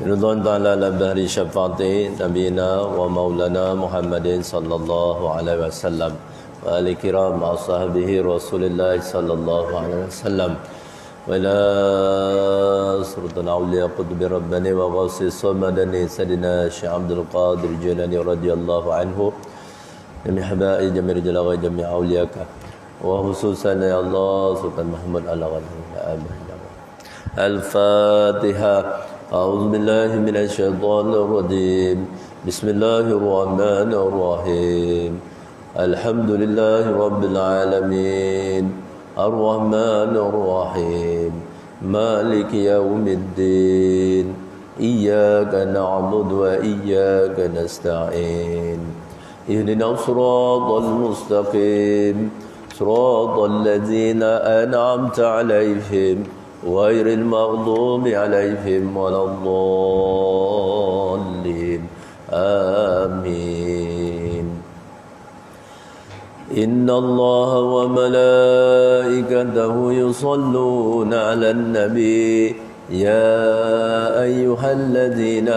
رضوان تعالى على بهر شفاعة نبينا ومولانا محمد صلى الله عليه وسلم وآل كرام مع صحبه رسول الله صلى الله عليه وسلم وإلى سلطان أولياء قطب رباني وغوث الصمداني سيدنا الشيخ عبد القادر الجيلاني رضي الله عنه جميع حبائب جميع رجال جميع أولياءك وخصوصا يا الله سلطان محمد الغني آمين. الفاتحة. أعوذ بالله من الشيطان الرجيم. بسم الله الرحمن الرحيم. الحمد لله رب العالمين الرحمن الرحيم مالك يوم الدين إياك نعبد وإياك نستعين اهدنا الصراط المستقيم صراط الذين أنعمت عليهم غير المغضوب عليهم ولا الضالين آمين. إن الله وملائكته يصلون على النبي يا أيها الذين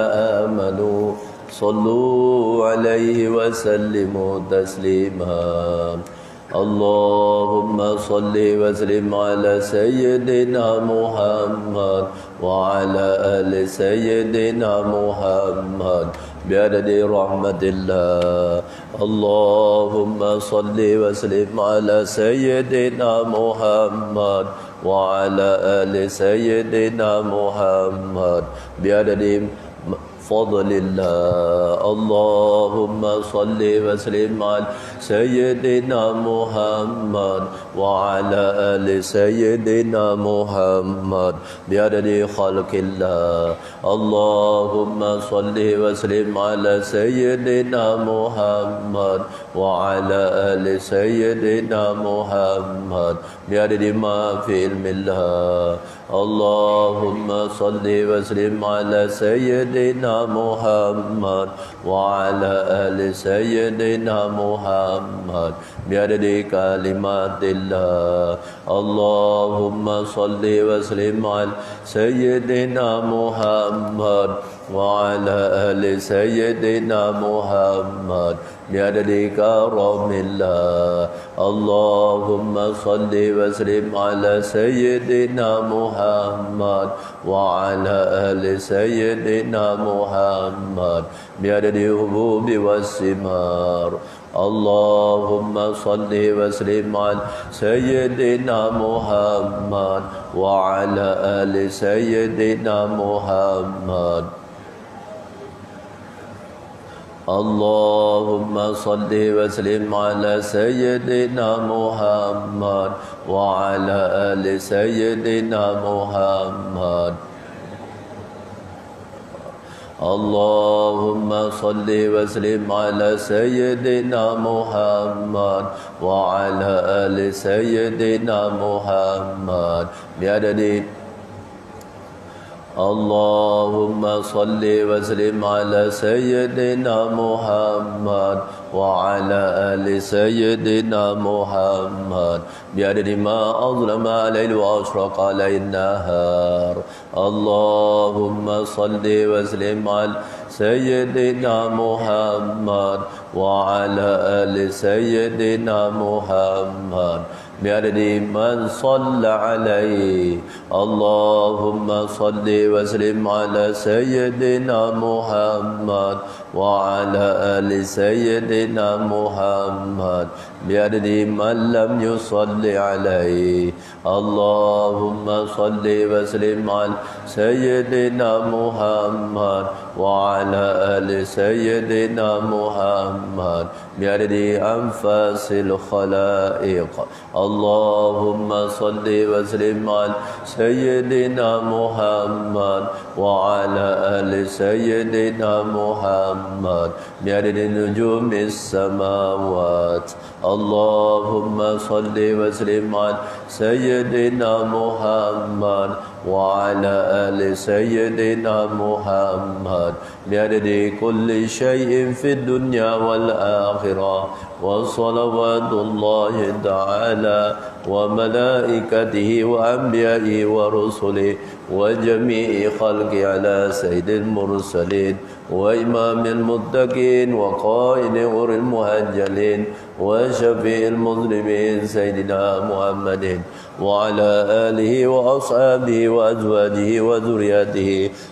آمنوا صلوا عليه وسلموا تسليما. اللهم صل وسلم على سيدنا محمد وعلى آل سيدنا محمد بعدد رحمة الله. اللهم صل وسلم على سيدنا محمد وعلى آل سيدنا محمد بعدد فضل الله. اللهم صل وسلم على سيدنا محمد وعلى آل سيدنا محمد بعدد خلق الله. اللهم صل وسلم على سيدنا محمد وعلى آل سيدنا محمد بعدد ما في علم الله. اللهم صل وسلم على سيدنا محمد وعلى آل سيدنا محمد بعدد كلمات الله. اللهم صل وسلم على سيدنا محمد وعلى آل سيدنا محمد بعدد كرم الله. اللهم صل وسلم على سيدنا محمد وعلى آل سيدنا محمد بعدد الحبوب والثمار. اللهم صل وسلم على سيدنا محمد وعلى آل سيدنا محمد. اللهم صل وسلم على سيدنا محمد وعلى آل سيدنا محمد. اللهم صل وسلم على سيدنا محمد وعلى آل سيدنا محمد بعدد. اللهم صل وسلم على سيدنا محمد وعلى آل سيدنا محمد بعدد ما أظلم الليل وأشرق عليه النهار. اللهم صل وسلم على سيدنا محمد وعلى آل سيدنا محمد بعدد من صلى عليه. اللهم صل وسلم على سيدنا محمد وعلى آل سيدنا محمد بعدد من لم يصل عليه. اللهم صل وسلم على سيدنا محمد وعلى آل سيدنا محمد بعدد أنفاس الخلائق. اللهم صل وسلم على سيدنا محمد وعلى آل سيدنا محمد بعدد نجوم السماوات. اللهم صل وسلم على سيدنا محمد وعلى آل سيدنا محمد بعدد كل شيء في الدنيا والآخرة وصلوات الله تعالى وملائكته وأنبيائه ورسله وجميع خلقه على سيد المرسلين وإمام المتقين وقائد غر المهجلين وشفيع المظلمين سيدنا محمد وعلى آله وأصحابه وأزواجه وذرياته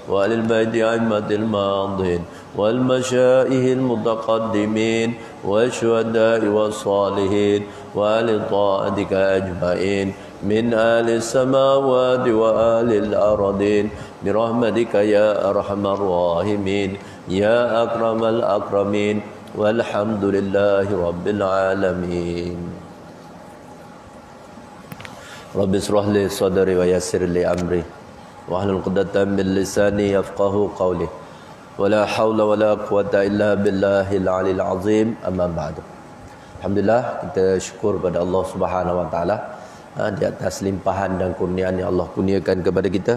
وآل البيت أئمة الماضين والمشائخ المتقدمين والشهداء والصالحين وآل طاعتك أجمعين من آل السماوات وآل الأرضين برحمتك يا أرحم الراحمين يا أكرم الأكرمين والحمد لله رب العالمين. رب اشرح لي صدري ويسر لي أمري واحلل عقدة من لساني يفقهوا قولي ولا حول ولا قوة إلا بالله العلي العظيم. أما بعد. Alhamdulillah, kita syukur pada Allah Subhanahu Wa Taala di atas limpahan dan kurniaan yang Allah kurniakan kepada kita.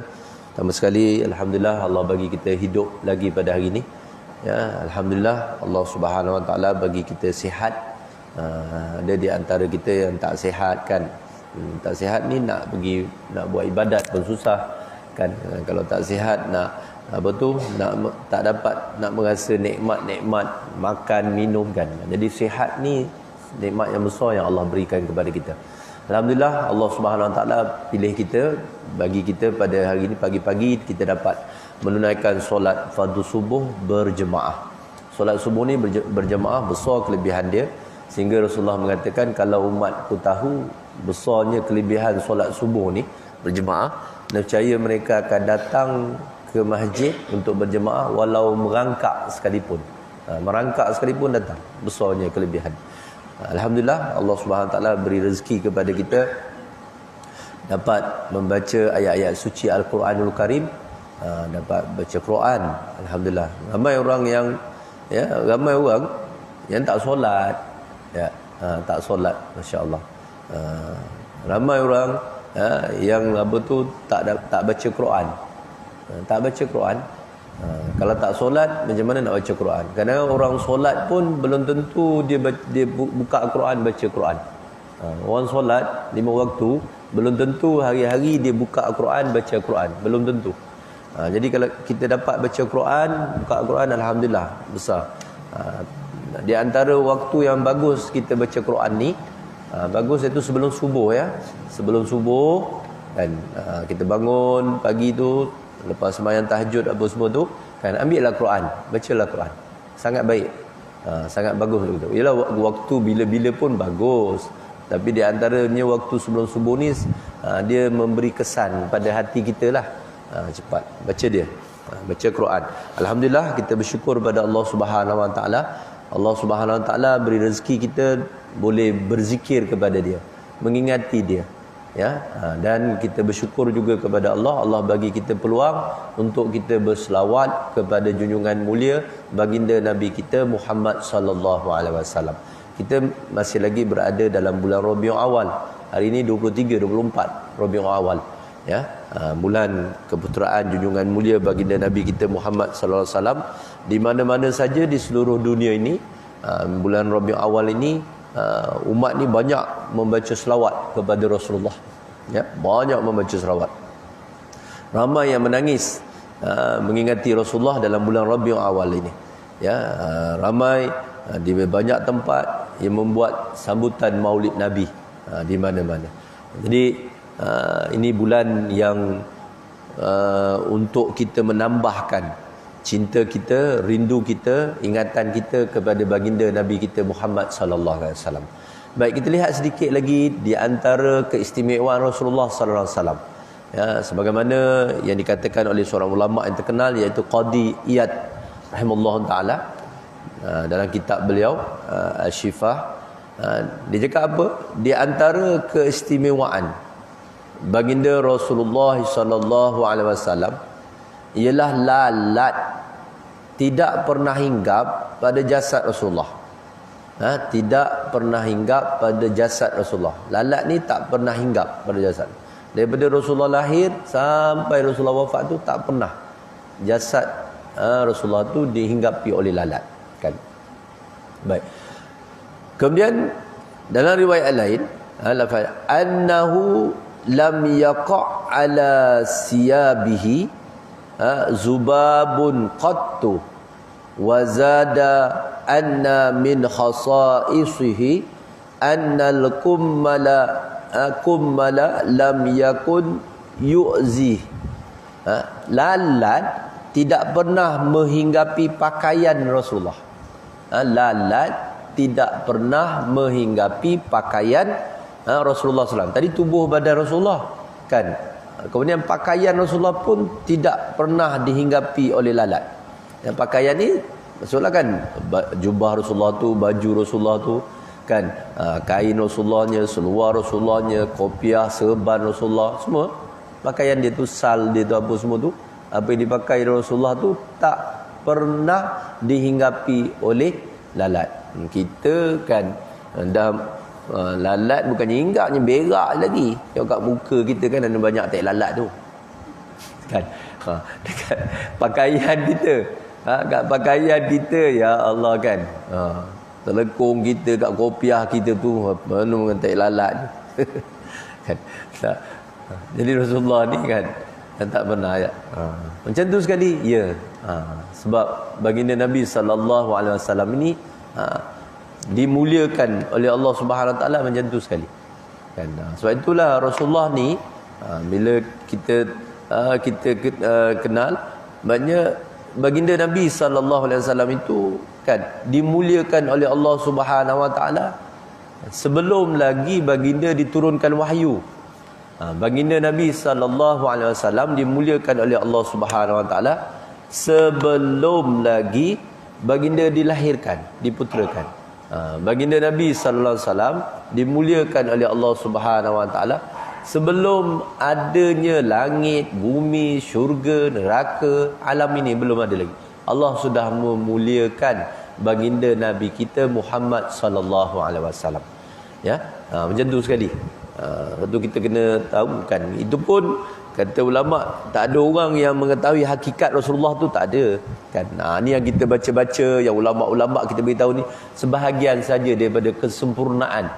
Pertama sekali, alhamdulillah Allah bagi kita hidup lagi pada hari ini. Ya, alhamdulillah Allah Subhanahu Wa Taala bagi kita sihat. Ada di antara kita yang tak sihat kan. Tak sihat ni nak pergi nak buat ibadat pun susah kan. Kalau tak sihat nak apa tu, nak tak dapat nak merasa nikmat-nikmat makan minum kan. Jadi sihat ni nikmat yang besar yang Allah berikan kepada kita. Alhamdulillah Allah Subhanahu Wa Taala pilih kita, bagi kita pada hari ini pagi-pagi kita dapat menunaikan solat fardu subuh berjemaah. Solat subuh ni berjemaah besar kelebihan dia, sehingga Rasulullah mengatakan kalau umatku tahu besarnya kelebihan solat subuh ni berjemaah, nescaya mereka akan datang ke masjid untuk berjemaah walau merangkak sekalipun. Merangkak sekalipun datang. Besarnya kelebihan. Alhamdulillah Allah Subhanahu Wa Taala beri rezeki kepada kita dapat membaca ayat-ayat suci Al-Quranul Karim, dapat baca Quran. Alhamdulillah. Ramai orang yang tak solat, ya, tak solat, masya-Allah. Ramai orang yang apa tu tak baca Quran. Tak baca Quran. Kalau tak solat, macam mana nak baca Quran? Kadang orang solat pun belum tentu dia buka Quran, baca Quran. Orang solat 5 waktu, belum tentu hari-hari dia buka Quran, baca Quran. Belum tentu. Jadi kalau kita dapat baca Quran, buka Quran, alhamdulillah, besar. Di antara waktu yang bagus kita baca Quran ni, bagus itu sebelum subuh ya. Sebelum subuh kan, kita bangun pagi tu, lepas sembahyang tahajud apa semua tu kan, ambillah Quran, bacalah Quran. Sangat baik. Sangat bagus begitu. Yalah waktu bila-bila pun bagus. Tapi di antaranya waktu sebelum subuh ni dia memberi kesan pada hati kita lah. Cepat baca dia. Baca Quran. Alhamdulillah kita bersyukur pada Allah Subhanahu Wa Taala. Allah Subhanahu Wa Taala beri rezeki kita boleh berzikir kepada dia, mengingati dia. Ya, dan kita bersyukur juga kepada Allah. Allah bagi kita peluang untuk kita berselawat kepada junjungan mulia baginda Nabi kita Muhammad sallallahu alaihi wasallam. Kita masih lagi berada dalam bulan Rabiul Awal. Hari ini 23 24 Rabiul Awal. Ya, bulan keputeraan junjungan mulia baginda Nabi kita Muhammad sallallahu alaihi wasallam. Di mana-mana saja di seluruh dunia ini, bulan Rabiul Awal ini, umat ni banyak membaca selawat kepada Rasulullah. Ya, banyak membaca selawat. Ramai yang menangis mengingati Rasulullah dalam bulan Rabiul Awal ini. Ya, ramai di banyak tempat yang membuat sambutan Maulid Nabi di mana-mana. Jadi ini bulan yang untuk kita menambahkan cinta kita, rindu kita, ingatan kita kepada baginda Nabi kita Muhammad sallallahu alaihi wasallam. Baik, kita lihat sedikit lagi di antara keistimewaan Rasulullah sallallahu alaihi wasallam. Ya, sebagaimana yang dikatakan oleh seorang ulama yang terkenal, iaitu Qadi Iyad rahimahullah taala, dalam kitab beliau Al-Shifah, dia cakap apa? Di antara keistimewaan baginda Rasulullah sallallahu alaihi wasallam ialah lalat tidak pernah hinggap pada jasad Rasulullah. Tidak pernah hinggap pada jasad Rasulullah. Lalat ni tak pernah hinggap pada jasad. Daripada Rasulullah lahir sampai Rasulullah wafat tu tak pernah jasad Rasulullah tu dihinggapi oleh lalat, kan. Baik. Kemudian dalam riwayat lain, annahu lam yaqa' ala siyabihi zubabun qattu wa zada anna min khasaisihi annal kummala lam yakun yu'zi. Lalat tidak pernah menghinggapi pakaian Rasulullah. Lalat tidak pernah menghinggapi pakaian Rasulullah SAW. Tadi tubuh badan Rasulullah, kan. Kemudian pakaian Rasulullah pun tidak pernah dihinggapi oleh lalat. Yang pakaian ni Rasulullah kan, jubah Rasulullah tu, baju Rasulullah tu, kan, kain Rasulullahnya, seluar Rasulullahnya, kopiah, serban Rasulullah, semua pakaian dia tu, sal dia tu, apa semua tu, apa yang dipakai Rasulullah tu tak pernah dihinggapi oleh lalat. Kita kan dah lalat bukannya hinggapnya, berak lagi. Tengok kat muka kita kan ada banyak tak lalat tu, kan. Dekat pakaian kita, kat pakaian kita, ya Allah, kan. Telekung kita, kat kopiah kita tu penuh dengan tai lalat. Kan. Tak. Jadi Rasulullah ni kan tak pernah ya. Macam tu sekali, ya. Sebab baginda Nabi SAW ini dimuliakan oleh Allah Subhanahu Wa Taala macam tu sekali. Kan. Sebab itulah Rasulullah ni bila kita kenal, maknanya baginda Nabi SAW itu kan dimuliakan oleh Allah Subhanahu Wa Taala sebelum lagi baginda diturunkan wahyu. Baginda Nabi SAW dimuliakan oleh Allah Subhanahu Wa Taala sebelum lagi baginda dilahirkan, diputerakan. Baginda Nabi SAW dimuliakan oleh Allah Subhanahu Wa Taala sebelum adanya langit, bumi, syurga, neraka, alam ini belum ada lagi. Allah sudah memuliakan baginda Nabi kita Muhammad sallallahu alaihi wasallam. Ya, macam tu sekali. Itu kita kena tahu, kan. Itu pun kata ulama, tak ada orang yang mengetahui hakikat Rasulullah tu, tak ada, kan. Ni yang kita baca-baca, yang ulama-ulama kita beritahu ni sebahagian saja daripada kesempurnaan,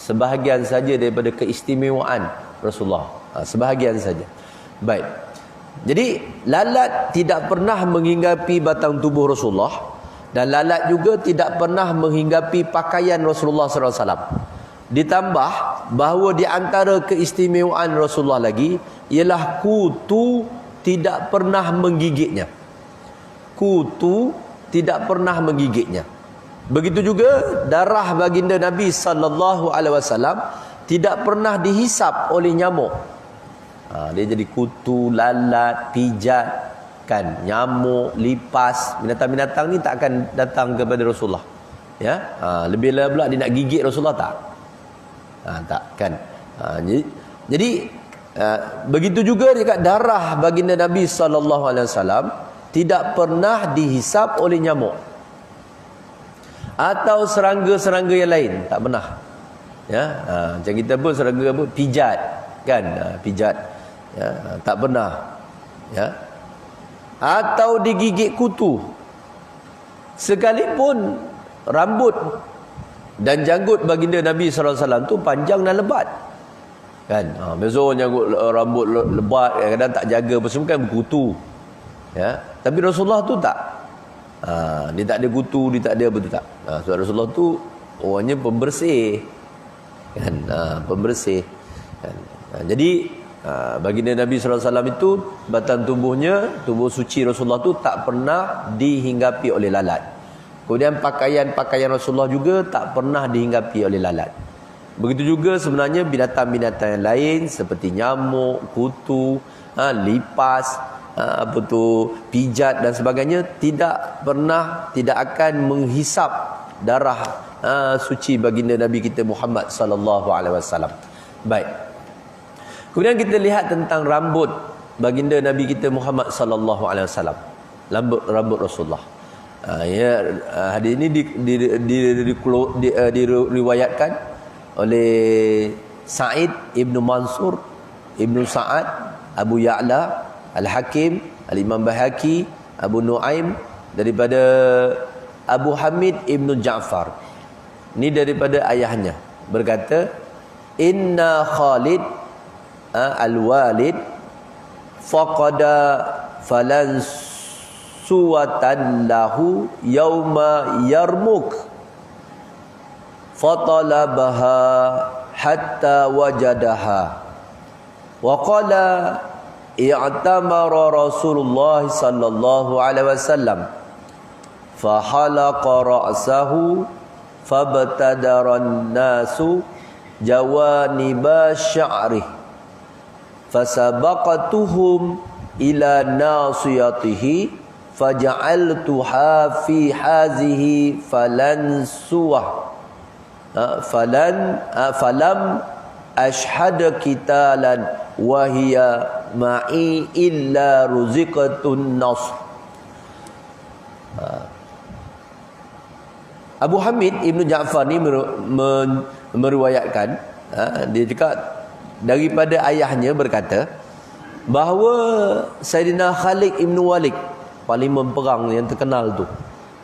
sebahagian saja daripada keistimewaan Rasulullah, sebahagian saja. Baik. Jadi lalat tidak pernah menghinggapi batang tubuh Rasulullah, dan lalat juga tidak pernah menghinggapi pakaian Rasulullah SAW. Ditambah bahawa di antara keistimewaan Rasulullah lagi ialah kutu tidak pernah menggigitnya. Kutu tidak pernah menggigitnya. Begitu juga darah baginda Nabi SAW tidak pernah dihisap oleh nyamuk. Dia jadi kutu, lalat, pijat, kan, nyamuk, lipas, binatang-binatang ni tak akan datang kepada Rasulullah. Ya, lebih-lebih pula dia nak gigit Rasulullah, tak. Tak, kan. Jadi begitu juga dekat darah baginda Nabi SAW tidak pernah dihisap oleh nyamuk atau serangga-serangga yang lain, tak pernah. Ya, macam kita pun serangga apa, pijat, kan, pijat, ya, tak pernah. Ya, atau digigit kutu. Sekalipun rambut dan janggut baginda Nabi SAW tu panjang dan lebat, kan. Biasanya rambut lebat, kadang tak jaga apa semua, kan, berkutu. Ya, tapi Rasulullah tu tak. Dia tak ada kutu, dia tak ada apa tu, tak. Sebab Rasulullah tu orangnya pembersih, kan, pembersih, kan. Jadi baginda Nabi SAW itu batang tubuhnya, tubuh suci Rasulullah tu tak pernah dihinggapi oleh lalat. Kemudian pakaian-pakaian Rasulullah juga tak pernah dihinggapi oleh lalat. Begitu juga sebenarnya binatang-binatang yang lain seperti nyamuk, kutu, lipas, apa tu, pijat dan sebagainya tidak akan menghisap darah suci baginda Nabi kita Muhammad sallallahu alaihi wasallam. Baik. Kemudian kita lihat tentang rambut baginda Nabi kita Muhammad sallallahu alaihi wasallam. Rambut Rasulullah. Hadis ini diriwayatkan oleh Sa'id Ibn Mansur Ibnu Sa'ad, Abu Ya'la, Al-Hakim, Al-Imam Baihaqi, Abu Nuaim, daripada Abu Hamid Ibnu Ja'far. Ini daripada ayahnya, berkata, inna Khalid al-Walid faqada falan suwatan lahu yauma Yarmuk fatalabaha hatta wajadaha wa qala i'tamara Rasulullah sallallahu alaihi wasallam fa halaqa ra'sahu fabtadara an-nasu jawaniba sya'rih fasabaqatuhum ila nasiyatihi faja'altuha fi hazihi falan suwah falam ashhad qitalan wa hiya ma'i illa ruziqatun nasr. Abu Hamid Ibnu Ja'far ni meriwayatkan, dia cakap daripada ayahnya berkata bahawa Sayyidina Khalid Ibn Walid, panglima perang yang terkenal tu,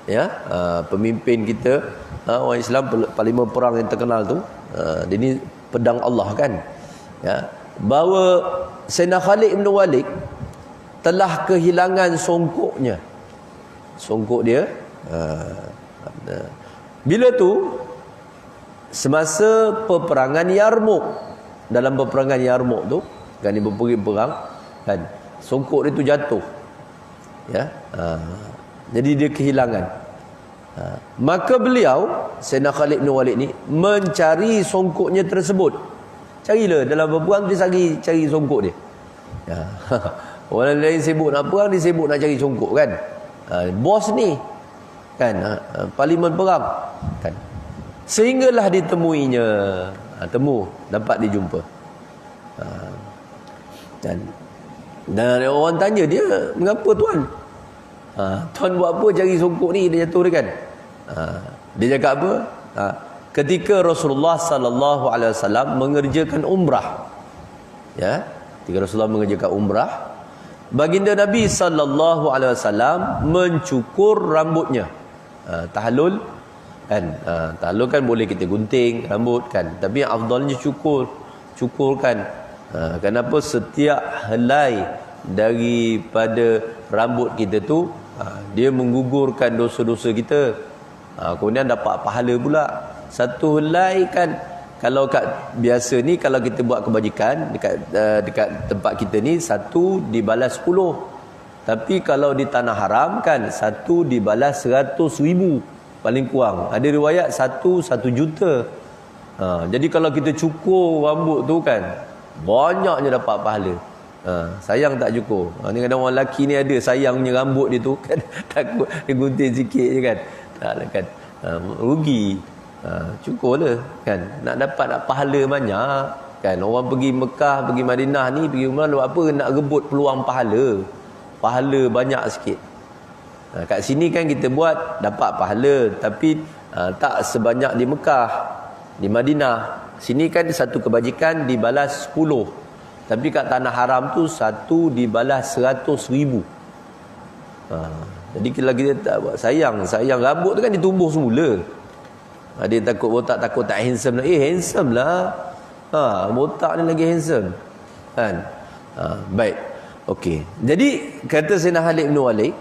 ya, pemimpin kita, orang Islam, panglima perang yang terkenal tu, dia ni pedang Allah kan, ya, bahawa Sayyidina Khalid Ibn Walid telah kehilangan songkoknya, songkok dia. Bila tu semasa peperangan Yarmuk, dalam peperangan Yarmuk tu kan, dia pergi perang kan, songkok dia tu jatuh, ya, jadi dia kehilangan. Maka beliau Sayyidina Khalid bin Walid ni mencari songkoknya tersebut. Carilah dalam berperang, dia cari songkok dia, ya. Orang lain sibuk nak perang, dia sibuk nak cari songkok kan, bos ni kan, parlimen perang kan, sehinggalah ditemuinya, dapat dijumpa, dan orang tanya dia, mengapa tuan, tuan buat apa cari songkok ni, dia jatuh dia kan. Dia cakap apa, ketika Rasulullah sallallahu alaihi wasallam mengerjakan umrah, ya, ketika Rasulullah mengerjakan umrah, baginda Nabi sallallahu alaihi wasallam mencukur rambutnya. Tahallul kan, tahallul kan boleh kita gunting rambut kan, tapi yang afdalnya cukur kan. Kenapa? Setiap helai daripada rambut kita tu, dia menggugurkan dosa-dosa kita, kemudian dapat pahala pula. Satu helai kan, kalau kat biasa ni, kalau kita buat kebajikan dekat tempat kita ni, satu dibalas 10. Tapi kalau di tanah haram kan, satu dibalas 100,000 paling kurang. Ada riwayat 1 juta. Jadi kalau kita cukur rambut tu kan, banyaknya dapat pahala. Sayang tak cukur. Ni kadang orang lelaki ni ada sayangnya rambut dia tu kan, takut dia gunting sikit je kan, tak kan, rugi. Cukurlah kan, nak dapat pahala banyak kan. Orang pergi Mekah, pergi Madinah ni, pergi umrah, buat apa? Nak rebut peluang pahala banyak sikit. Kat sini kan kita buat dapat pahala, tapi tak sebanyak di Mekah, di Madinah. Sini kan satu kebajikan dibalas 10, tapi kat tanah haram tu satu dibalas 100,000. Jadi kalau kita tak buat, sayang rambut tu kan ditumbuh semula. Ada yang takut botak, takut tak handsome lah. Handsome lah, botak ni lagi handsome kan. Baik, okey. Jadi kata Sayyidina Khalid bin Walid,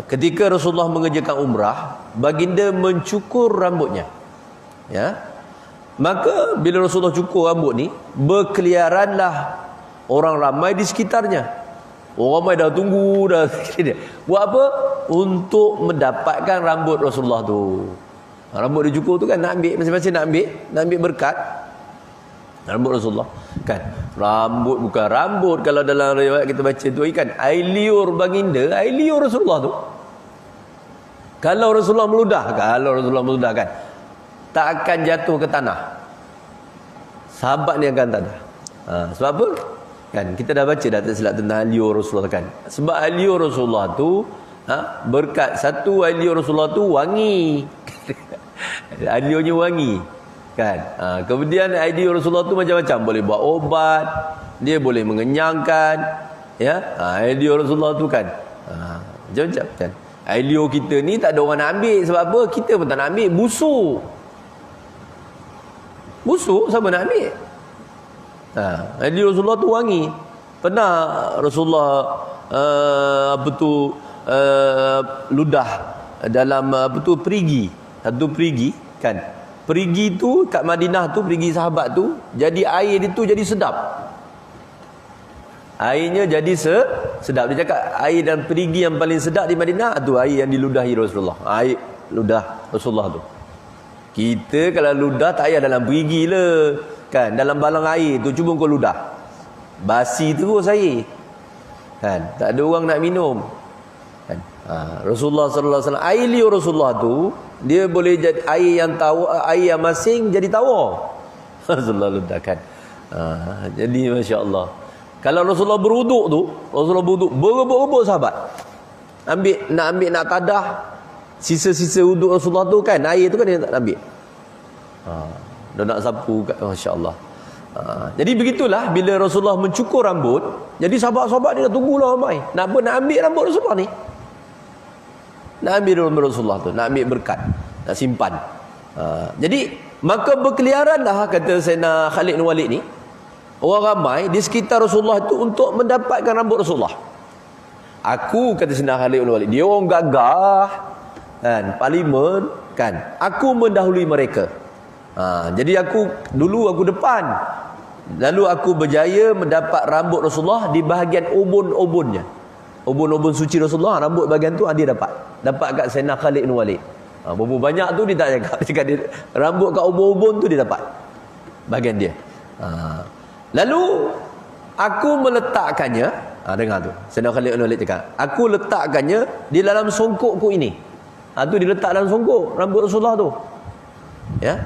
ketika Rasulullah mengerjakan umrah, baginda mencukur rambutnya, ya. Maka bila Rasulullah cukur rambut ni, berkeliaranlah orang ramai di sekitarnya. Orang ramai dah tunggu dah. Buat apa? Untuk mendapatkan rambut Rasulullah tu. Rambut dia cukur tu kan, nak ambil, masing-masing nak ambil berkat rambut Rasulullah kan. Rambut bukan rambut, kalau dalam riwayat kita baca tu kan, air liur baginda, air liur Rasulullah tu. Kalau Rasulullah meludah kan, tak akan jatuh ke tanah. Sahabat ni akan tanah. Sebab apa? Kan kita dah baca dah tak silap tentang air liur Rasulullah kan. Sebab air liur Rasulullah tu, berkat satu, air liur Rasulullah tu wangi. Air liurnya wangi. Kan? Kemudian idea Rasulullah tu macam-macam, boleh buat obat, dia boleh mengenyangkan, ya. Idea Rasulullah tu kan. Macam-macam kan. Idea kita ni tak ada orang nak ambil, sebab apa? Kita pun tak nak ambil, busuk. Busuk siapa nak ambil? Idea Rasulullah tu wangi. Pernah Rasulullah ludah dalam perigi, satu perigi kan. Perigi tu kat Madinah tu, perigi sahabat tu, jadi air dia tu jadi sedap. Airnya jadi sedap. Dia cakap air dan perigi yang paling sedap di Madinah tu air yang diludahi Rasulullah. Air ludah Rasulullah tu. Kita kalau ludah tak payah dalam perigi lah kan, dalam balang air tu cuba kau ludah, basi terus air kan, tak ada orang nak minum kan. Rasulullah sallallahu alaihi wasallam, air liur Rasulullah tu dia boleh jadi air yang tawar, air yang masing jadi tawar. Rasulullah ludahkan. Jadi masya-Allah. Kalau Rasulullah berwuduk tu, Rasulullah berwuduk, berebut-rebut sahabat. Nak tadah sisa-sisa wuduk Rasulullah tu kan, air tu kan dia tak ambil. Dia nak sapu kat, masya-Allah. Jadi begitulah bila Rasulullah mencukur rambut, jadi sahabat-sahabat dia dah tunggulah ramai. Nak ambil rambut Rasulullah ni. Nak ambil rambut Rasulullah tu, nak ambil berkat, nak simpan. Jadi maka berkeliaran dah, kata Sayyidina Khalid bin Walid ni, orang ramai di sekitar Rasulullah tu untuk mendapatkan rambut Rasulullah. Aku, kata Sayyidina Khalid bin Walid, dia orang gagah kan, parlimen kan, aku mendahului mereka. Jadi dulu aku depan, lalu aku berjaya mendapat rambut Rasulullah di bahagian ubun-ubunnya, ubun-ubun suci Rasulullah, rambut bahagian tu dia dapat kat Sayyidina Khalid bin Walid. Berapa banyak tu dia tak cakap, dia cakap dia, rambut kat ubun-ubun tu dia dapat bahagian dia. Lalu aku meletakkannya, dengar tu Sayyidina Khalid bin Walid cakap, aku letakkannya di dalam songkokku ini. Tu dia letak dalam songkok rambut Rasulullah tu, ya.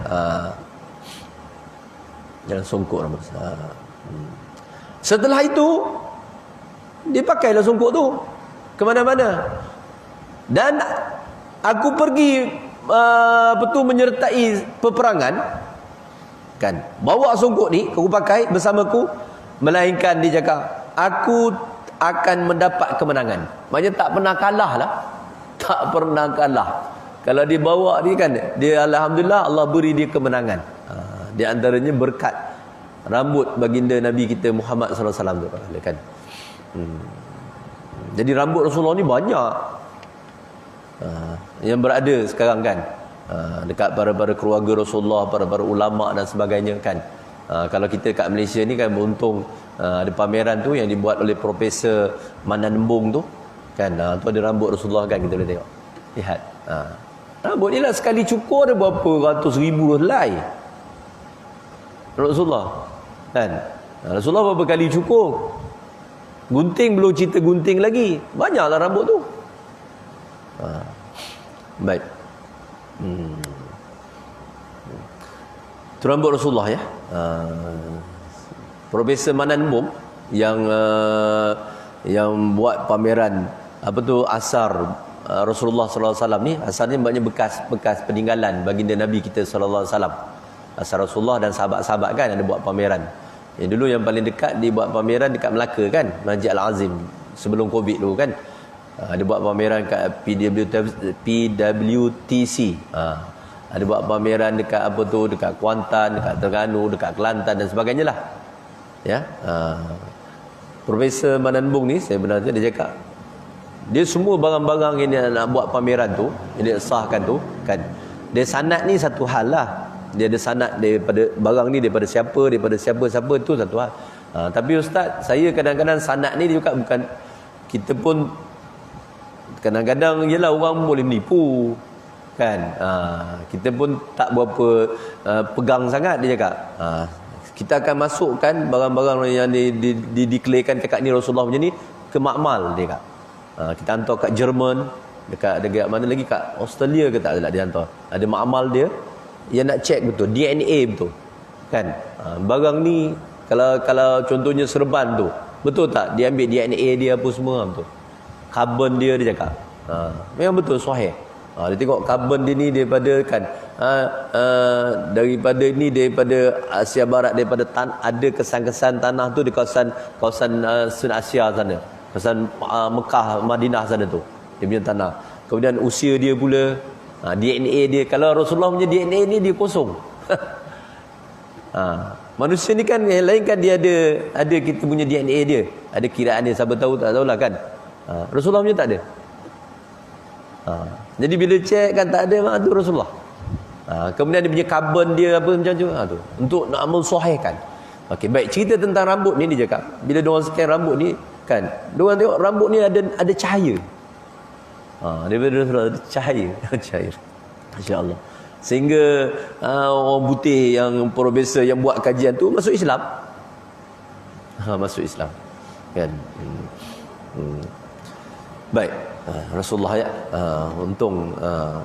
Dalam songkok rambut Rasulullah. Setelah itu dia pakailah songkok tu ke mana-mana. Dan aku pergi menyertai peperangan kan, bawa songkok ni aku pakai bersamaku, melainkan dia cakap aku akan mendapat kemenangan. Maknanya tak pernah kalah lah, tak pernah kalah. Kalau dia bawa ni kan, dia alhamdulillah Allah beri dia kemenangan. Di antaranya berkat rambut baginda Nabi kita Muhammad sallallahu alaihi wasallam tu kan. Jadi rambut Rasulullah ni banyak yang berada sekarang kan, dekat para keluarga Rasulullah, para ulama dan sebagainya kan. Kalau kita kat Malaysia ni kan beruntung, ada pameran tu yang dibuat oleh Profesor Manan Embung tu kan, tu ada rambut Rasulullah kan, kita boleh tengok, lihat. Rambut ni lah sekali cukur ada berapa ratus ribu helai Rasulullah kan. Rasulullah berapa kali cukur, gunting belum cerita gunting lagi, banyaklah rambut tu. Baik. Itu rambut Rasulullah ya. Profesor Manan Embung yang buat pameran asar Rasulullah sallallahu alaihi wasallam ni, asar ni maknanya bekas peninggalan baginda Nabi kita sallallahu alaihi wasallam. Asar Rasulullah dan sahabat-sahabat kan ada buat pameran. Yang dulu yang paling dekat dia buat pameran dekat Melaka kan, Masjid Al-Azim sebelum Covid dulu kan. Ada buat pameran kat PWTC. Ada buat pameran dekat dekat Kuantan, dekat Terengganu, dekat Kelantan dan sebagainya lah. Ya. Profesor Manan Embung ni, saya benar dia cakap, dia semua barang-barang yang nak buat pameran tu, yang dia sahkan tu kan, dia sanad ni satu hal lah. Dia ada sanad daripada barang ni, daripada siapa tu satu hal. Tapi ustaz, saya kadang-kadang sanad ni dia juga bukan, kita pun kadang-kadang yelah orang boleh menipu kan. Kita pun tak berapa pegang sangat, dia cakap. Kita akan masukkan barang-barang yang dideklarkan cakap ni Rasulullah punya ni ke makmal, dia cakap. Kita hantar kat Jerman, dekat mana lagi, kat Australia ke tak ada, dia hantar. Ada makmal dia yang nak check betul DNA betul kan. Barang ni kalau contohnya serban tu betul tak, dia ambil DNA dia apa semua betul, karbon dia cakap memang betul sahih. Dia tengok karbon dia ni daripada kan daripada ni, daripada Asia Barat, daripada ada kesan-kesan tanah tu di kawasan Asia sana, kawasan Mekah, Madinah sana tu, dia punya tanah. Kemudian usia dia pula, DNA dia, kalau Rasulullah punya DNA ni dia kosong. Manusia ni kan yang lain kan dia ada kita punya DNA dia, ada kiraan dia, siapa tahu tak tahulah kan. Rasulullah punya tak ada. Jadi bila cek kan tak ada, tu Rasulullah. Kemudian dia punya karbon dia apa macam tu, tu untuk nak mensahihkan. Okey, baik, cerita tentang rambut ni dia cakap. Bila diorang scan rambut ni kan, diorang tengok rambut ni ada cahaya. Daripada Rasulullah ada cahaya. Cahaya. Masya-Allah. Sehingga orang putih yang profesor yang buat kajian tu masuk Islam. Masuk Islam. Kan. Baik. Rasulullah ya. Untung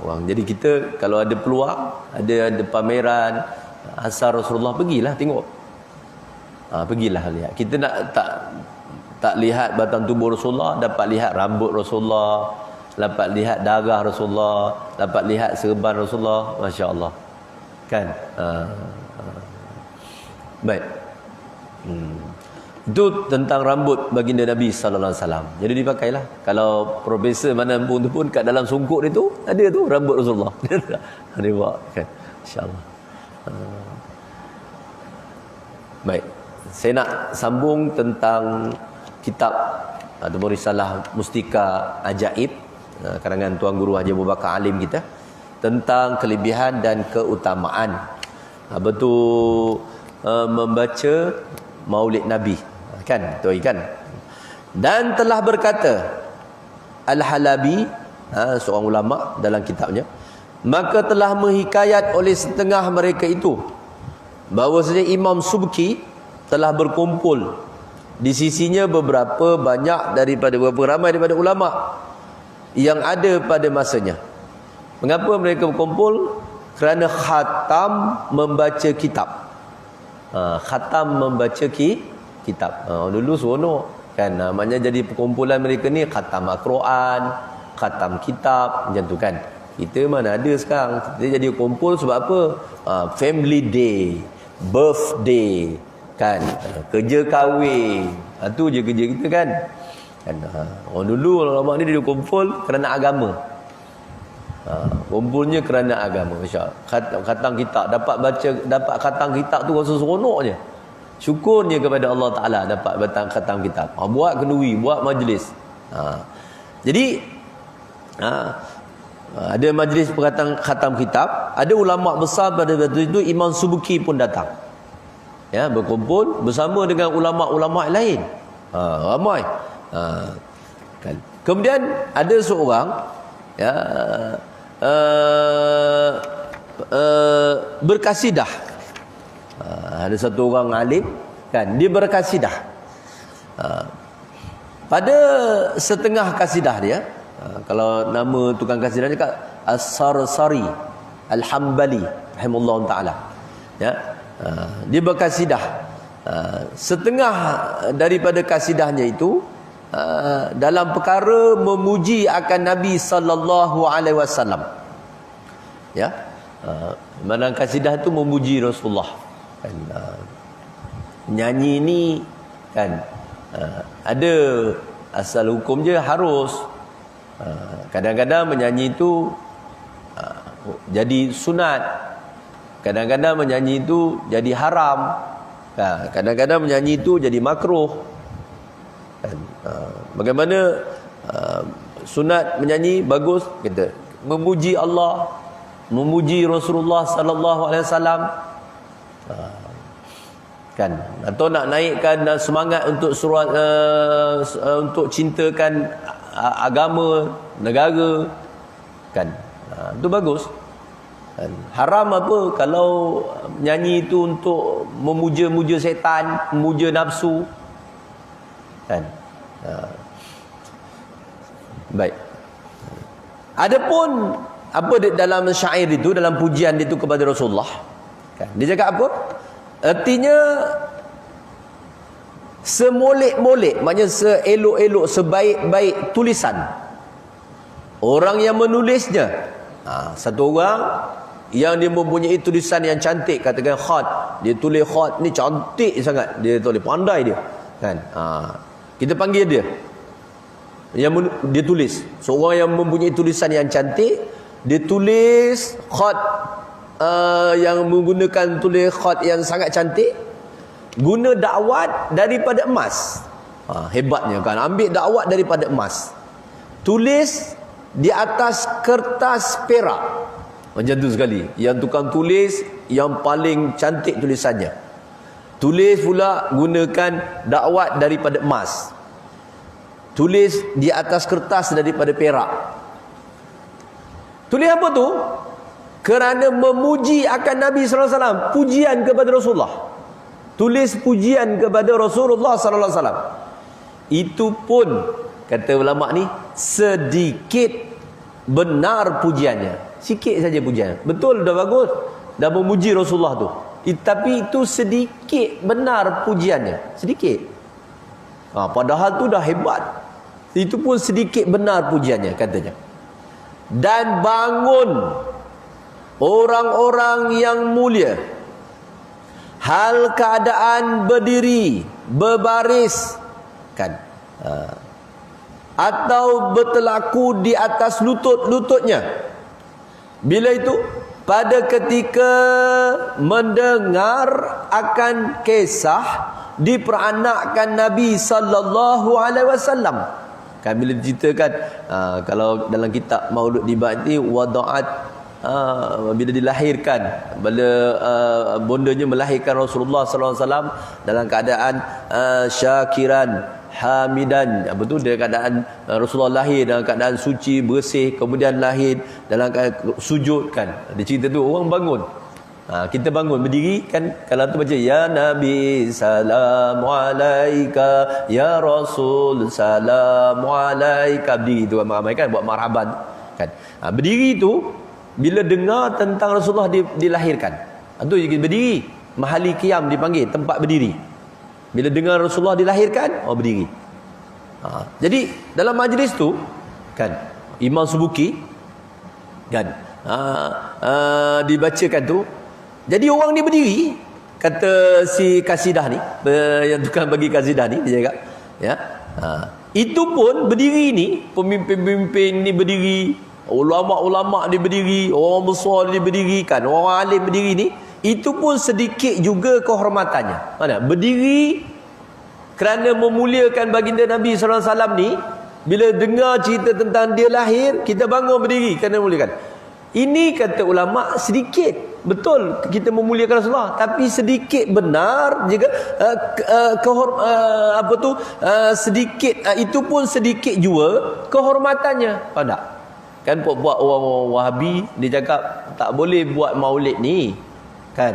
orang. Jadi kita kalau ada peluang, ada pameran asal Rasulullah, pergilah tengok. Pergilah lihat. Kita nak tak lihat batang tubuh Rasulullah, dapat lihat rambut Rasulullah, dapat lihat darah Rasulullah, dapat lihat serban Rasulullah. Masya-Allah. Kan? Baik. Itu tentang rambut baginda Nabi sallallahu alaihi wasallam. Jadi dipakailah. Kalau profesor mana pun kat dalam sungkuk dia tu ada tu rambut Rasulullah. Dia buat kan. Insya-Allah. Baik. Saya nak sambung tentang kitab ataupun risalah Mustika Ajaib karangan Tuan Guru Haji Abu Bakar Alim kita, tentang kelebihan dan keutamaan betul membaca Maulid Nabi, kan tu kan. Dan telah berkata Al-Halabi, seorang ulama dalam kitabnya, maka telah menghikayat oleh setengah mereka itu bahawasanya Imam Subki telah berkumpul di sisinya beberapa ramai daripada ulama yang ada pada masanya. Mengapa mereka berkumpul? Kerana khatam membaca kitab. Khatam membaca kitab. Dulu seronok kan, namanya jadi perkumpulan mereka ni khatam Al-Quran, khatam kitab, macam tu kan. Kita mana ada sekarang. Kita jadi kumpul sebab apa? Family day, birthday kan, kerja kahwin. Tu je kerja kita kan. Orang dulu ulama ni dia kumpul kerana agama. Kumpulnya kerana agama. Masya-Allah. Khatam kitab, dapat khatam kitab tu rasa seronok je. Syukurnya kepada Allah Taala dapat khatam kitab. Buat kenduri, buat majlis. Jadi ada majlis khatam kitab, ada ulama besar pada waktu itu, Imam Subki pun datang. Ya, berkumpul bersama dengan ulama-ulama lain. Ramai. Kan. Kemudian ada seorang berkasidah. Ada satu orang alim kan, dia berkasidah. Pada setengah kasidah dia, kalau nama tukang kasidah dia As-Sarsari Al-Hambali rahimahullah taala. Ya. Dia berkasidah. Setengah daripada kasidahnya itu dalam perkara memuji akan Nabi sallallahu alaihi wasallam. Ya. Mana kasidah itu memuji Rasulullah. Kan, nyanyi ni kan ada asal hukum je harus. Kadang-kadang menyanyi itu jadi sunat. Kadang-kadang menyanyi itu jadi haram. Kadang-kadang menyanyi itu jadi makruh. Bagaimana sunat menyanyi bagus kita memuji Allah, memuji Rasulullah sallallahu alaihi wasallam, kan, atau nak naikkan semangat untuk surat untuk cintakan agama negara kan, itu bagus. Haram apa kalau nyanyi itu untuk memuja-muja setan, memuja nafsu kan. Baik. Adapun apa dalam syair itu, dalam pujian itu kepada Rasulullah kan, dia cakap apa? Artinya semolek-molek, maknanya seelok-elok, sebaik-baik tulisan Orang yang menulisnya, satu orang yang dia mempunyai tulisan yang cantik, katakan khat, dia tulis khat ni cantik sangat, dia tulis pandai dia, kan? Kita panggil dia, dia tulis. Seorang yang mempunyai tulisan yang cantik, dia tulis khat yang menggunakan tulis khat yang sangat cantik, guna dakwat daripada emas. Hebatnya kan, ambil dakwat daripada emas, tulis di atas kertas perak. Macam tu sekali. Yang tukang tulis yang paling cantik tulisannya, tulis pula gunakan dakwat daripada emas, tulis di atas kertas daripada perak. Tulis apa tu? Kerana memuji akan Nabi sallallahu alaihi wasallam, pujian kepada Rasulullah. Tulis pujian kepada Rasulullah sallallahu alaihi wasallam. Itu pun kata ulama ni sedikit benar pujiannya. Sikit saja pujian. Betul, dah bagus, dah memuji Rasulullah tu. Tapi itu sedikit benar pujiannya. Sedikit. Padahal tu dah hebat. Itu pun sedikit benar pujiannya, katanya. Dan bangun orang-orang yang mulia, hal keadaan berdiri, berbaris, kan? Atau bertelaku di atas lutut-lututnya. Bila itu, pada ketika mendengar akan kisah diperanakkan Nabi sallallahu alaihi wasallam. Kan bila diceritakan, kalau dalam kitab Maulud Dibat ni, wada'at, bila dilahirkan, bila bondanya melahirkan Rasulullah sallallahu alaihi wasallam dalam keadaan syakiran, hamidan, apa tu, dalam keadaan Rasulullah lahir dalam keadaan suci, bersih, kemudian lahir dalam keadaan sujud, kan. Dia cerita tu, orang bangun. Kita bangun berdiri, kan, kalau tu baca ya Nabi salamu alaika, ya Rasul salamu alaika, berdiri tu ramai-ramai, kan, buat marhaban, kan. Berdiri tu bila dengar tentang Rasulullah dilahirkan, tu berdiri, mahali qiyam dipanggil, tempat berdiri. Bila dengar Rasulullah dilahirkan, berdiri. Jadi dalam majlis tu, kan, Imam Subuki, kan, dibacakan tu. Jadi orang ni berdiri, kata si kasidah ni, yang tukang bagi kasidah ni, dia cakap, ya, itu pun berdiri ni, pemimpin-pemimpin ni berdiri, ulama-ulama ni berdiri, orang besar ni berdiri, kan, orang alim berdiri ni, itu pun sedikit juga kehormatannya. Mana? Berdiri kerana memuliakan baginda Nabi sallallahu alaihi wasallam ni. Bila dengar cerita tentang dia lahir, kita bangun berdiri kerana memuliakan. Ini kata ulama sedikit. Betul kita memuliakan Rasulullah, tapi sedikit benar juga sedikit, itu pun sedikit juga kehormatannya. Faham tak? Kan buat orang Wahabi, dia cakap tak boleh buat maulid ni, kan,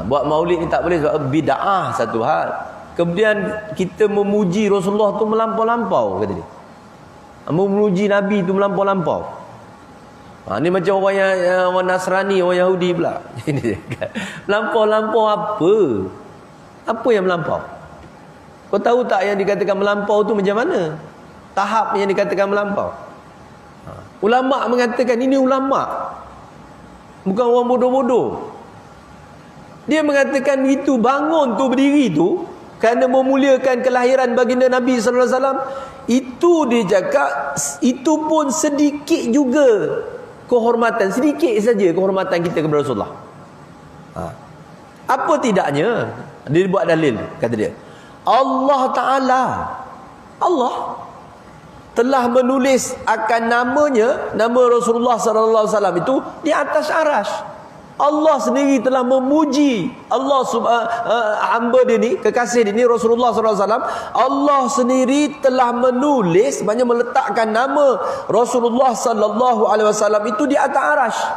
buat maulid ni tak boleh sebab bid'ah satu hal. Kemudian kita memuji Rasulullah tu melampau-lampau, kata dia. Memuji Nabi tu melampau-lampau. Ni macam orang yang orang Nasrani, orang Yahudi pula. Melampau-lampau apa? Apa yang melampau? Kau tahu tak yang dikatakan melampau tu macam mana? Tahap yang dikatakan melampau. Ulama mengatakan, ini ulama, bukan orang bodoh-bodoh. Dia mengatakan itu, bangun tu, berdiri tu, kerana memuliakan kelahiran baginda Nabi sallallahu alaihi wasallam. Itu dia cakap, itu pun sedikit juga kehormatan, sedikit saja kehormatan kita kepada Rasulullah. Apa tidaknya? Dia buat dalil, kata dia, Allah Ta'ala, Allah telah menulis akan namanya, nama Rasulullah sallallahu alaihi wasallam itu di atas arasy. Allah sendiri telah memuji Allah hamba dia ni, kekasih dia ni, Rasulullah sallallahu alaihi wasallam. Allah sendiri telah menulis, maknanya meletakkan nama Rasulullah sallallahu alaihi wasallam itu di atas arasy.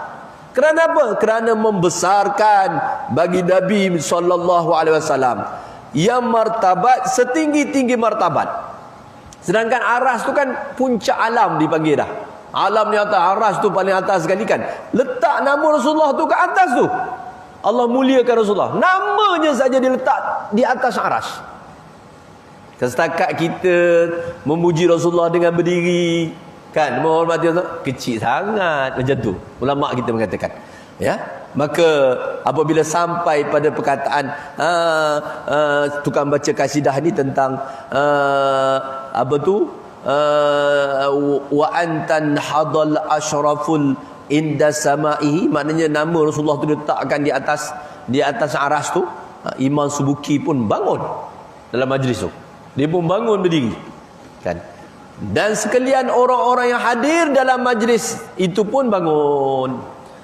Kerana apa? Kerana membesarkan bagi Nabi sallallahu alaihi wasallam yang martabat setinggi-tinggi martabat. Sedangkan arasy tu kan puncak alam dipanggil dah. Alam ni atas, arasy tu paling atas sekali, kan. Letak nama Rasulullah tu ke atas tu. Allah muliakan Rasulullah. Namanya saja diletak di atas arasy. Setakat kita memuji Rasulullah dengan berdiri, Kan menghormati Rasulullah kecil sangat macam tu. Ulama kita mengatakan. Ya, maka apabila sampai pada perkataan tukang baca kasidah ni tentang apa tu wa antan hadal asyraful inda samaihi, maknanya nama Rasulullah tu diletakkan di atas aras tu, Imam Subuki pun bangun dalam majlis tu. Dia pun bangun berdiri. Kan? Dan sekalian orang-orang yang hadir dalam majlis itu pun bangun.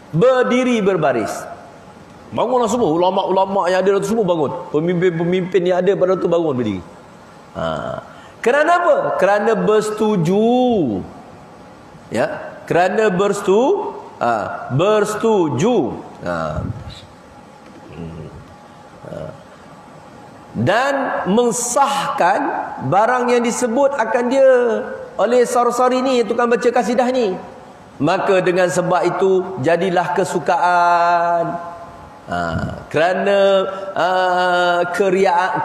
Berdiri berbaris. Bangunlah semua. Ulama-ulama yang ada tu semua bangun. Pemimpin-pemimpin yang ada pada tu bangun berdiri. Kerana apa? Kerana bersetuju. Ya, kerana bersetuju. Dan mensahkan barang yang disebut akan dia oleh Sarsari ni, tukang baca kasidah ni. Maka dengan sebab itu jadilah kesukaan. Kerana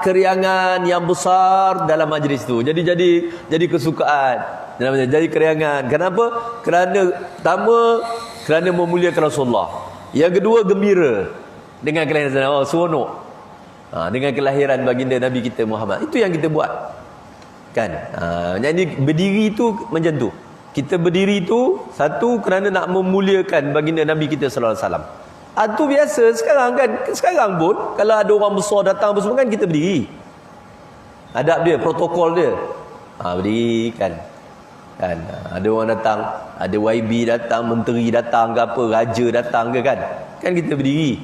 keriangan yang besar dalam majlis tu. Jadi kesukaan. Jadi keriangan. Kenapa? Kerana memuliakan Rasulullah. Yang kedua, gembira dengan kelahiran seronok. Dengan kelahiran baginda Nabi kita Muhammad. Itu yang kita buat. Kan? Jadi berdiri itu macam tu. Kita berdiri tu satu kerana nak memuliakan baginda Nabi kita sallallahu alaihi wasallam. Itu biasa sekarang kan. Sekarang pun kalau ada orang besar datang semua kan kita berdiri. Adab dia, protokol dia. Berdiri kan. Ada orang datang, ada YB datang, menteri datang ke apa, raja datang ke kan. Kan kita berdiri.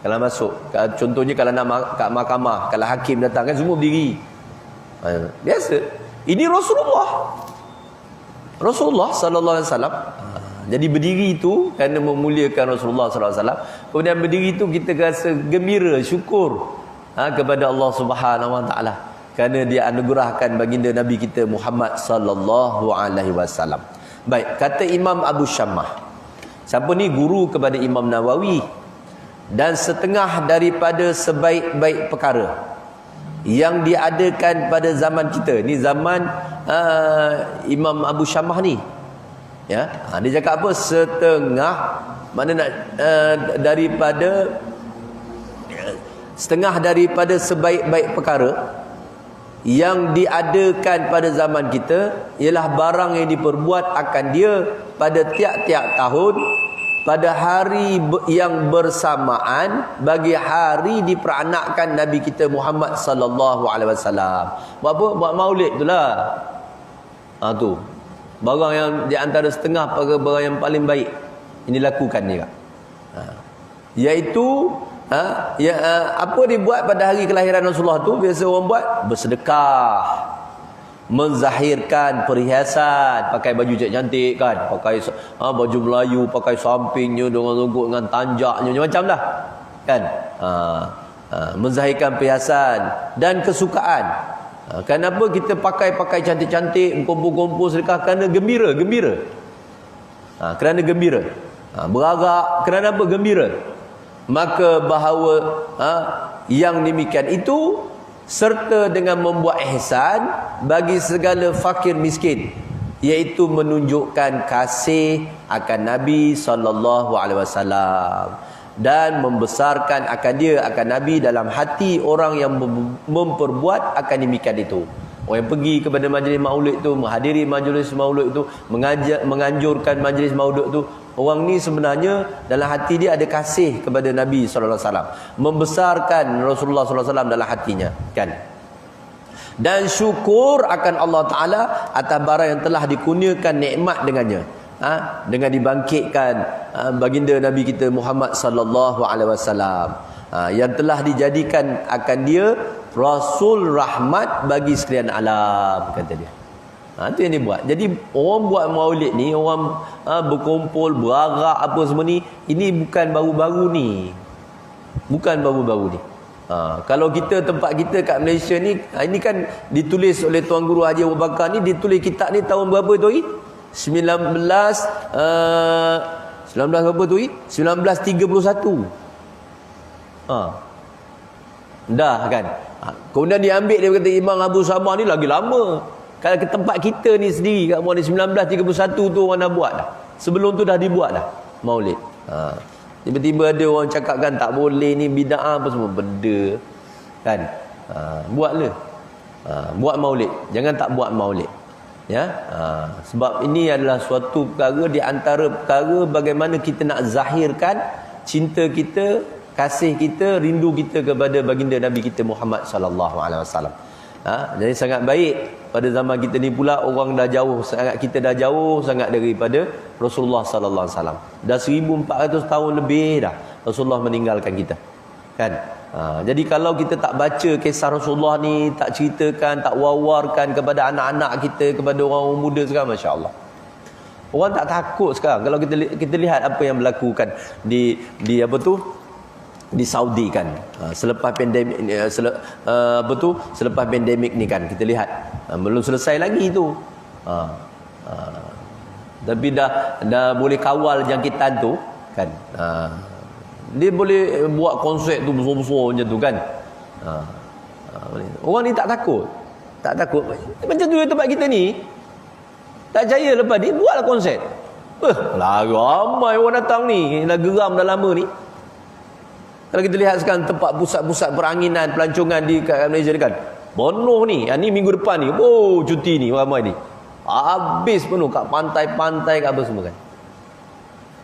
Kalau masuk, contohnya kalau nak kat mahkamah, kalau hakim datang kan semua berdiri. Biasa. Ini Rasulullah sallallahu alaihi wasallam. Jadi berdiri itu kerana memuliakan Rasulullah sallallahu alaihi wasallam. Kemudian berdiri itu kita rasa gembira, syukur kepada Allah Subhanahu wa taala kerana dia anugerahkan baginda Nabi kita Muhammad sallallahu alaihi wasallam. Baik, kata Imam Abu Shammah. Siapa ni? Guru kepada Imam Nawawi. Dan setengah daripada sebaik-baik perkara yang diadakan pada zaman kita. Ni zaman Imam Abu Shammah ni. Ya, dia cakap apa? Setengah daripada sebaik-baik perkara yang diadakan pada zaman kita ialah barang yang diperbuat akan dia pada tiap-tiap tahun pada hari yang bersamaan bagi hari diperanakkan Nabi kita Muhammad sallallahu alaihi wasallam. Buat apa? Buat maulid itulah. Tu. Barang yang di antara setengah barang yang paling baik ini lakukan juga. Iaitu apa dibuat pada hari kelahiran Rasulullah tu biasa orang buat bersedekah, menzahirkan perhiasan, pakai baju cantik kan, pakai baju Melayu, pakai sampingnya dengan renggut dengan tanjaknya macam dah kan. Menzahirkan perhiasan dan kesukaan. Kenapa kita pakai cantik-cantik, kumpul-kumpul sedekah? Kerana gembira. Kerana gembira. Berarak kerana apa? Gembira. Maka bahawa yang demikian itu serta dengan membuat ihsan bagi segala fakir miskin, iaitu menunjukkan kasih akan Nabi sallallahu alaihi wasallam dan membesarkan akan dia, akan Nabi dalam hati orang yang memperbuat akan demikian itu. Orang yang pergi kepada majlis maulid tu, menghadiri majlis maulid tu, menganjurkan majlis maulid tu, orang ni sebenarnya dalam hati dia ada kasih kepada Nabi sallallahu alaihi wasallam, membesarkan Rasulullah sallallahu alaihi wasallam dalam hatinya, kan? Dan syukur akan Allah Taala atas barang yang telah dikurniakan nikmat dengannya. Dengan dibangkitkan baginda Nabi kita Muhammad sallallahu alaihi wasallam, yang telah dijadikan akan dia Rasul rahmat bagi sekalian alam, kata dia. Itu yang dia buat. Jadi orang buat maulid ni, orang berkumpul, berarak apa semua ni, ini bukan baru-baru ni. Bukan baru-baru ni. Kalau kita, tempat kita kat Malaysia ni, ini kan ditulis oleh Tuan Guru Haji Abu Bakar ni, ditulis kitab ni tahun berapa tu? 19 berapa tu? 1931. Dah kan. Kemudian diambil dia kata Imam Abu Shammah ni lagi lama. Kalau ke tempat kita ni sendiri kat Muar ni 1931 tu orang dah buat dah. Sebelum tu dah dibuat dah maulid. Tiba-tiba ada orang cakap kan tak boleh ni bid'ah apa semua benda kan. Buatlah. Buat maulid. Jangan tak buat maulid. Ya. Sebab ini adalah suatu perkara di antara perkara bagaimana kita nak zahirkan cinta kita, kasih kita, rindu kita kepada baginda Nabi kita Muhammad sallallahu alaihi wasallam. Jadi sangat baik pada zaman kita ni pula orang dah jauh sangat, kita dah jauh sangat daripada Rasulullah sallallahu alaihi wasallam. Dah 1400 tahun lebih dah Rasulullah meninggalkan kita. Kan? Jadi kalau kita tak baca kisah Rasulullah ni, tak ceritakan, tak wawarkan kepada anak-anak kita, kepada orang muda sekarang, masya-Allah. Orang tak takut sekarang kalau kita lihat apa yang berlaku kan di apa tu? Di Saudi kan, selepas pandemik ni, selepas pandemik ni kan kita lihat belum selesai lagi tu, tapi dah boleh kawal jangkitan tu kan. Dia boleh buat konsep tu besar-besar macam tu kan. Orang ni tak takut, macam tu tempat kita ni tak percaya lepas ni buatlah konsep. Lah ramai orang datang ni, dah geram dah lama ni. Kalau kita lihat sekarang tempat pusat-pusat peranginan, pelancongan di kat Malaysia ni kan, penuh ni. Ni minggu depan ni, cuti ni ramai ni. Habis penuh kat pantai-pantai kat apa semua kan.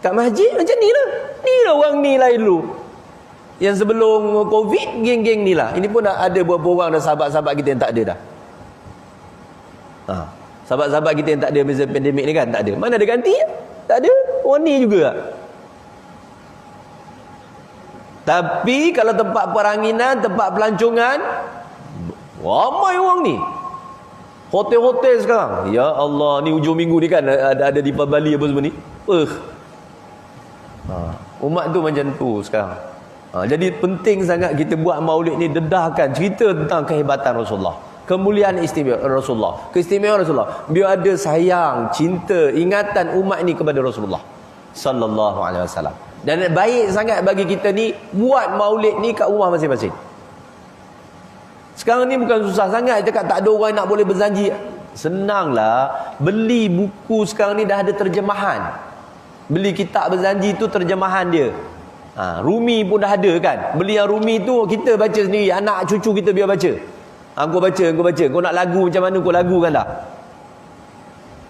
Kat masjid macam ni lah. Ni lah orang ni lain dulu. Yang sebelum Covid, geng-geng ni lah. Ini pun ada beberapa orang dah sahabat-sahabat kita yang tak ada dah. Sahabat-sahabat kita yang tak ada masa pandemik ni kan, tak ada. Mana ada ganti? Tak ada. Orang ni juga. Tapi kalau tempat peranginan, tempat pelancongan, ramai orang ni. Hotel-hotel sekarang. Ya Allah, ni hujung minggu ni kan ada di Bali apa semua ni. Umat tu macam tu sekarang. Jadi penting sangat kita buat maulid ni, dedahkan cerita tentang kehebatan Rasulullah, kemuliaan istimewa Rasulullah, keistimewaan Rasulullah. Biar ada sayang, cinta, ingatan umat ni kepada Rasulullah sallallahu alaihi wasallam. Dan baik sangat bagi kita ni buat maulid ni kat rumah masing-masing. Sekarang ni bukan susah sangat cakap tak ada orang nak boleh berzanji. Senanglah, beli buku sekarang ni dah ada terjemahan. Beli kitab berzanji tu terjemahan dia. Rumi pun dah ada kan. Beli yang Rumi tu kita baca sendiri, anak cucu kita biar baca. Kau baca. Kau nak lagu macam mana kau lagukan dah.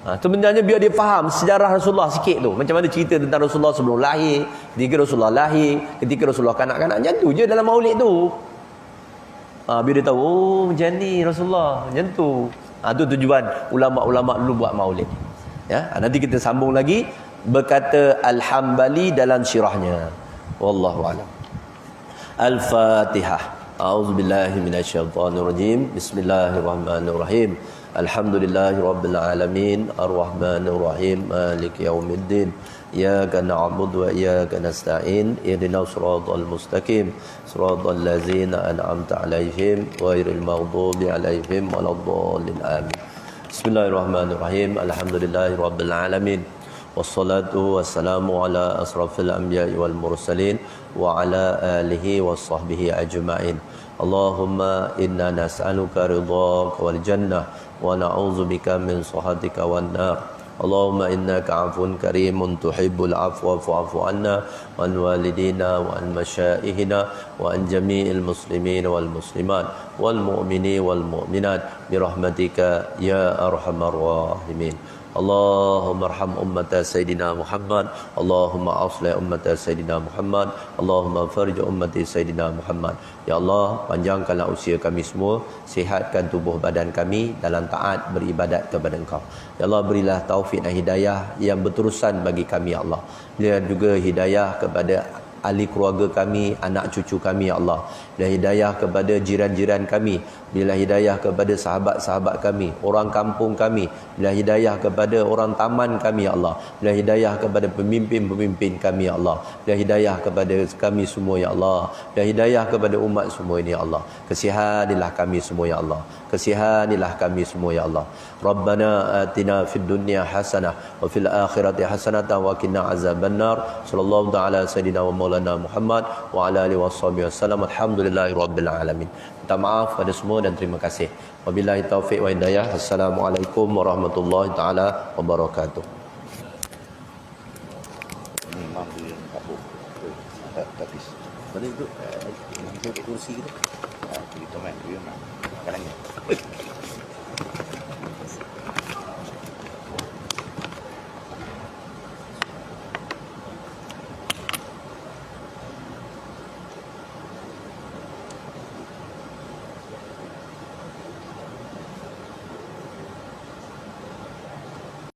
Sebenarnya biar dia faham sejarah Rasulullah sikit tu. Macam mana cerita tentang Rasulullah sebelum lahir, ketika Rasulullah lahir, ketika Rasulullah kanak-kanak. Macam tu je dalam maulid tu. Biar dia tahu, macam ni Rasulullah, macam tu. Tu tujuan ulama-ulama dulu buat maulid. Ya, nanti kita sambung lagi. Berkata Al-Hambali dalam syirahnya. Wallahu a'lam. Al-Fatihah. A'udzubillahi minasyaitonirrajim. Bismillahirrahmanirrahim. Alhamdulillahi Rabbil Alamin Ar-Rahmanir Rahim Maliki Yawmiddin Iyyaka na'budu wa iyyaka nasta'in Ihdinas siratal mustaqim Siratal ladzina an'amta 'alaihim ghairil maghdubi 'alaihim waladdallin amin. Bismillahirrahmanirrahim. Alhamdulillahi Rabbil Alamin Wassalatu wassalamu ala asrafil anbiya'i wal mursalin wa ala alihi washabbihi ajma'in. Allahumma inna nas'aluka ridhaka wal jannah wa na'udzubika min sakhatika wan nar. Allahumma innaka 'afuwun karimun tuhibbul 'afwa fa'fu 'anna wa an walidina wa an masyayikhina wa an jami'il muslimin wal muslimat wal mu'minin wal mu'minat bi rahmatika ya arhamar rahimin. Allahumma arham ummata Sayyidina Muhammad. Allahumma aslih ummata Sayyidina Muhammad. Allahumma farij ummati Sayyidina Muhammad. Ya Allah, panjangkanlah usia kami semua, sihatkan tubuh badan kami dalam taat beribadat kepada Engkau. Ya Allah, berilah taufik dan hidayah yang berterusan bagi kami, Ya Allah. Berilah juga hidayah kepada ahli keluarga kami, anak cucu kami, Ya Allah. Berilah hidayah kepada jiran-jiran kami. Berilah hidayah kepada sahabat-sahabat kami, orang kampung kami. Berilah hidayah kepada orang taman kami, Ya Allah. Berilah hidayah kepada pemimpin-pemimpin kami, Ya Allah. Berilah hidayah kepada kami semua, Ya Allah. Berilah hidayah kepada umat semua ini, Ya Allah. Kesihatilah kami semua, Ya Allah. Kasihanilah kami semua ya Allah. Rabbana atina fid dunya hasanah wa fil akhirati hasanah wa qina azabannar. Sallallahu ta'ala sayyidina wa maulana Muhammad wa ala alihi washabihi wasallam. Alhamdulillahirabbil alamin. Minta maaf pada semua dan terima kasih. Wabillahi taufik wa hidayah. Assalamualaikum warahmatullahi taala wabarakatuh. Ini imam dia kabur. Habis. Mana itu? Kursi kita. Kita main dia memang. Kadang-kadang